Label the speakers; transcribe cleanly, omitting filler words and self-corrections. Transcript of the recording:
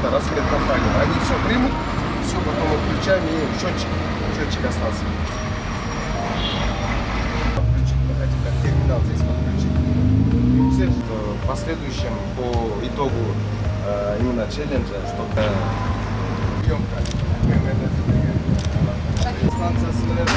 Speaker 1: это рассвет компании. Они все примут, все потом отключаем и счетчик остался. Подключить, как терминал здесь подключить. И все в последующем по итогу именно челленджа, чтобы съемка. Станция сынır,